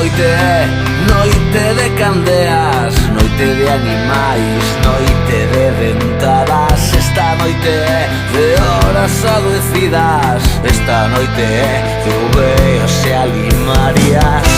noite, noite de candeas, noite de animais, noite de ventadas. Esta noite de horas adoecidas, esta noite de oveos e alimarias.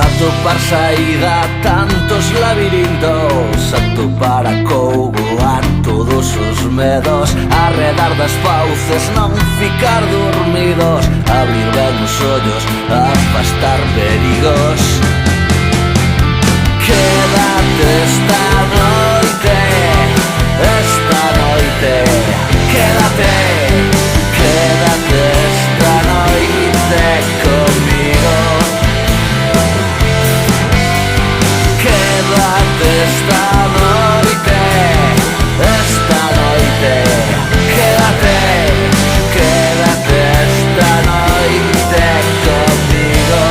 Atopar saída a tantos labirintos, atopar a cougo a todos os medos, arredar das fauces, non ficar dormidos, abrir ben os ollos, afastar perigos. Quédate esta noite, quédate, quédate esta noite comigo. Quédate esta noite, quédate, quédate esta noite conmigo.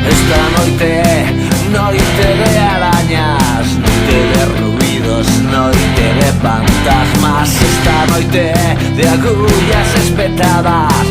Esta noite, noite de arañas, noite de ruidos, noite de fantasmas. Esta noite de agullas espetadas,